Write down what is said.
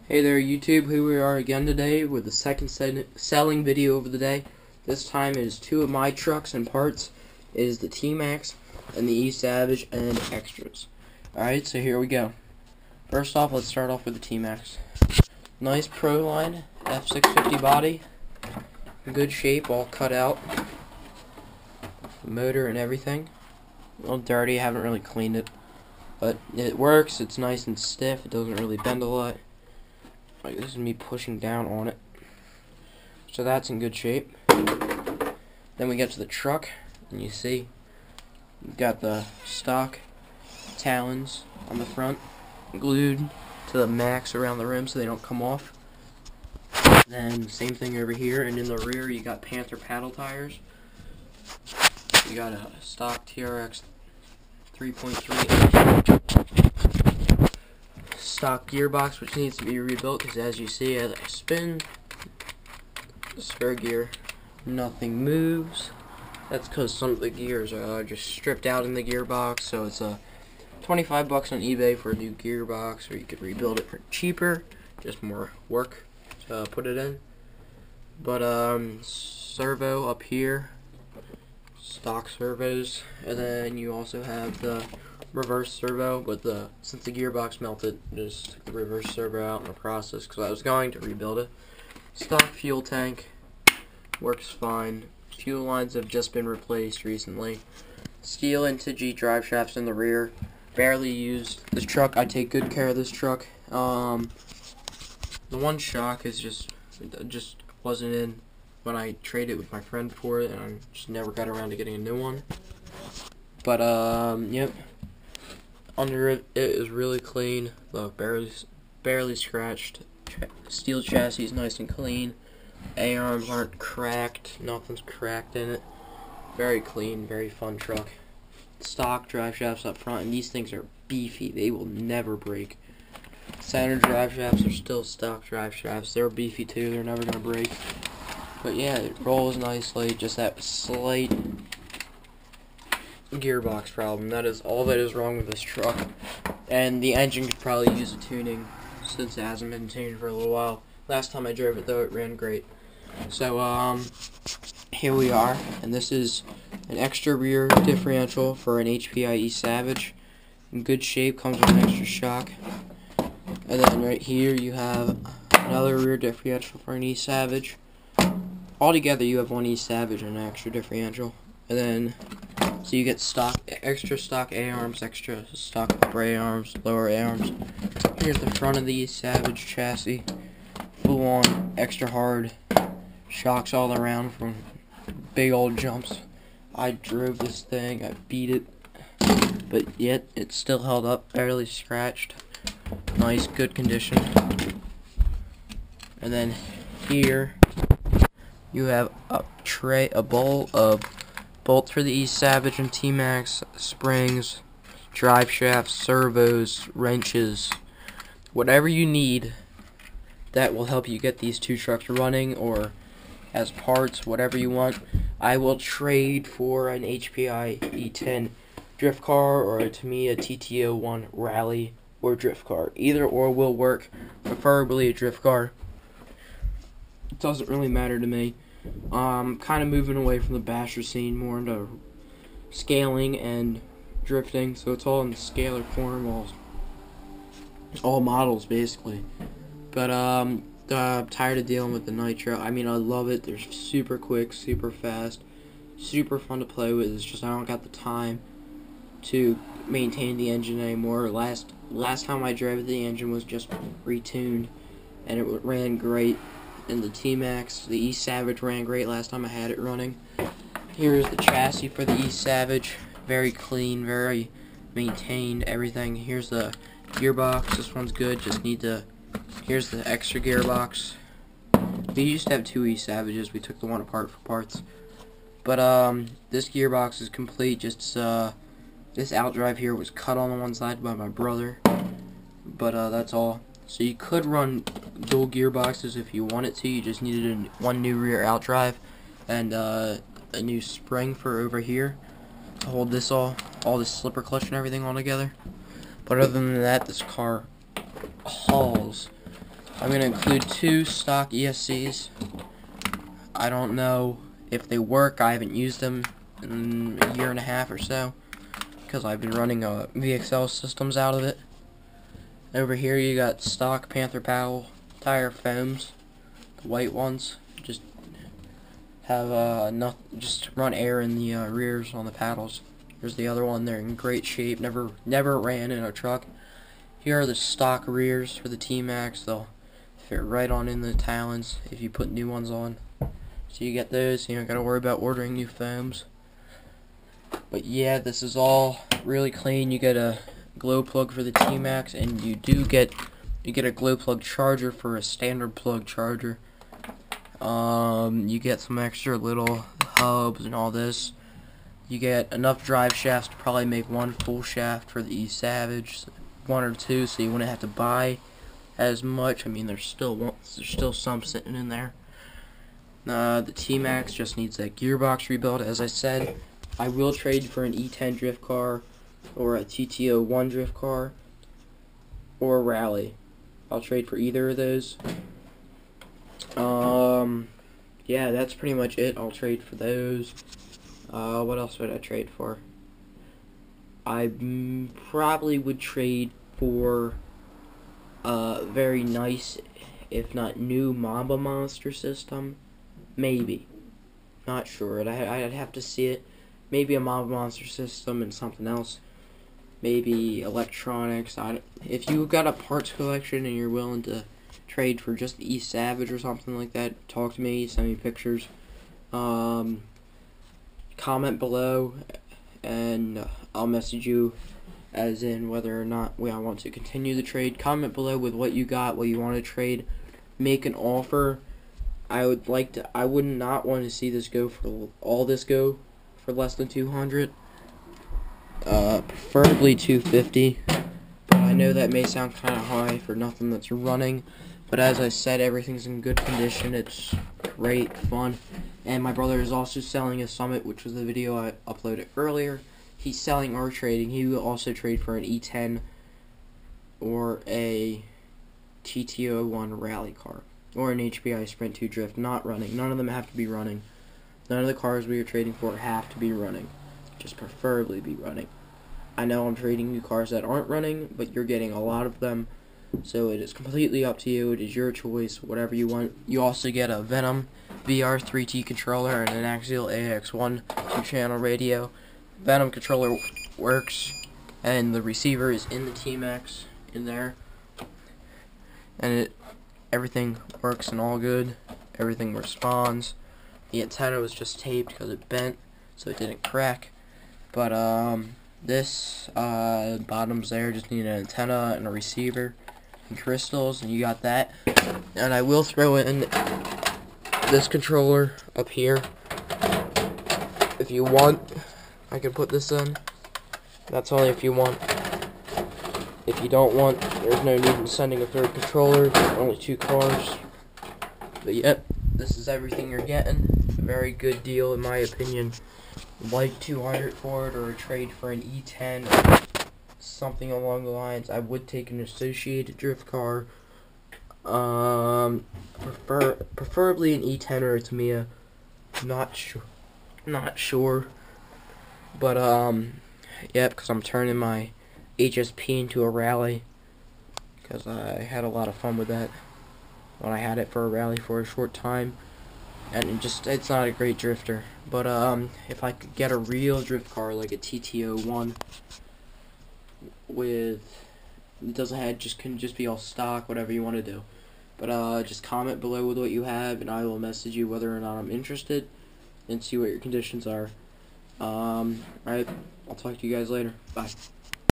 Hey there YouTube, here we are again today with the second selling video of the day. This time it is two of my trucks and parts. It is the T-Max and the E-Savage and extras. Alright, so here we go. First off, let's start off with the T-Max. Nice Proline F650 body. In good shape, all cut out. Motor and everything. A little dirty, haven't really cleaned it. But it works, it's nice and stiff, it doesn't really bend a lot. Like, this is me pushing down on it. So that's in good shape. Then we get to the truck, and you see, we've got the stock talons on the front, glued to the maxx around the rim so they don't come off. Then same thing over here, and in the rear you got Panther paddle tires. You got a stock TRX 3.3 stock gearbox, which needs to be rebuilt because, as you see, as I spin the spare gear, nothing moves. That's because some of the gears are just stripped out in the gearbox. So it's $25 on eBay for a new gearbox, or you could rebuild it for cheaper, just more work to put it in. But servo up here, stock servos, and then you also have the reverse servo, but since the gearbox melted, just took the reverse servo out in the process because I was going to rebuild it. Stock fuel tank works fine. Fuel lines have just been replaced recently. Steel into G drive shafts in the rear, barely used. This truck, I take good care of this truck. The one shock is just wasn't in when I traded with my friend for it, and I just never got around to getting a new one. But yep. Under it, it is really clean. Look, barely scratched. Steel chassis is nice and clean. A-arms aren't cracked. Nothing's cracked in it. Very clean, very fun truck. Stock drive shafts up front, and these things are beefy. They will never break. Center drive shafts are still stock drive shafts. They're beefy too. They're never gonna break. But yeah, it rolls nicely. Just that slight gearbox problem. That is all that is wrong with this truck. And the engine could probably use a tuning since it hasn't been tuned for a little while. Last time I drove it though, it ran great. So here we are, and this is an extra rear differential for an HPI E-Savage. In good shape, comes with an extra shock. And then right here you have another rear differential for an E-Savage. Altogether you have one E-Savage and an extra differential. And then so you get extra stock A-arms, extra stock upper A-arms, lower A-arms. Here's the front of the Savage chassis. Full on, extra hard. Shocks all around from big old jumps. I drove this thing, I beat it. But yet, it still held up, barely scratched. Nice, good condition. And then here, you have a bowl of bolts for the E-Savage and T-Max, springs, drive shafts, servos, wrenches, whatever you need that will help you get these two trucks running, or as parts, whatever you want. I will trade for an HPI E10 drift car or a Tamiya TT01 rally or drift car. Either or will work, preferably a drift car. It doesn't really matter to me. Kind of moving away from the basher scene, more into scaling and drifting, so it's all in the scalar form, all models basically. But I'm tired of dealing with the nitro. I mean, I love it. They're super quick, super fast, super fun to play with. It's just I don't got the time to maintain the engine anymore. Last time I drove it, the engine was just retuned, and it ran great. And the T-Max, the E-Savage ran great last time I had it running. Here's the chassis for the E-Savage. Very clean, very maintained, everything. Here's the gearbox. This one's good. Just need to... Here's the extra gearbox. We used to have two E-Savages. We took the one apart for parts. But this gearbox is complete. Just this outdrive here was cut on the one side by my brother. But that's all. So you could run dual gearboxes if you wanted to. You just needed one new rear outdrive and a new spring for over here to hold this all this slipper clutch and everything all together. But other than that, this car hauls. I'm going to include 2 stock ESCs. I don't know if they work. I haven't used them in a year and a half or so, because I've been running VXL systems out of it. Over here you got stock Panther Powell tire foams, the white ones. Just have just run air in the rears on the paddles. Here's the other one. They're in great shape. Never ran in a truck. Here are the stock rears for the T-Maxx. They'll fit right on in the talons if you put new ones on. So you get those. You don't gotta worry about ordering new foams. But yeah, this is all really clean. You get a glow plug for the T-Maxx, and you get a glow plug charger for a standard plug charger. You get some extra little hubs and all this. You get enough drive shafts to probably make 1 full shaft for the E-Savage, 1 or 2, so you wouldn't have to buy as much. I mean, there's still some sitting in there. The T-Maxx just needs that gearbox rebuild. As I said, I will trade for an E10 drift car, or a TTO1 drift car, or a rally. I'll trade for either of those. Yeah, that's pretty much it. I'll trade for those. What else would I trade for? I probably would trade for a very nice, if not new, Mamba Monster system. Maybe. Not sure. I'd have to see it. Maybe a Mamba Monster system and something else. Maybe electronics. If you've got a parts collection and you're willing to trade for just the E-Savage or something like that, talk to me, send me pictures. Comment below, and I'll message you as in whether or not I want to continue the trade. Comment below with what you got, what you want to trade. Make an offer. I would not want to see this go for less than 200. Preferably 250. But I know that may sound kind of high for nothing that's running. But as I said, everything's in good condition. It's great fun. And my brother is also selling a Summit, which was the video I uploaded earlier. He's selling or trading. He will also trade for an E10 or a TTO1 rally car, or an HPI Sprint 2 Drift, not running. None of them have to be running. None of the cars we are trading for have to be running. Just preferably be running. I know I'm trading you cars that aren't running, but you're getting a lot of them. So it is completely up to you. It is your choice, whatever you want. You also get a Venom VR3T controller and an Axial AX1 2-channel radio. Venom controller works, and the receiver is in the T-Maxx in there. And everything works and all good. Everything responds. The antenna was just taped because it bent, so it didn't crack. But this bottom's there, just need an antenna and a receiver and crystals, and you got that. And I will throw in this controller up here. If you want, I can put this in. That's only if you want. If you don't want, there's no need in sending a third controller. Only 2 cars. But yep, this is everything you're getting. A very good deal in my opinion. Like 200 for it, or a trade for an E10 or something along the lines. I would take an associated drift car. Preferably an E10 or a Tamiya. Not sure. But yep, because I'm turning my HSP into a rally, because I had a lot of fun with that when I had it for a rally for a short time, and it's not a great drifter. But if I could get a real drift car like a TTO1 with, it doesn't have, can just be all stock, whatever you want to do. But just comment below with what you have, and I will message you whether or not I'm interested and see what your conditions are. Alright, I'll talk to you guys later. Bye.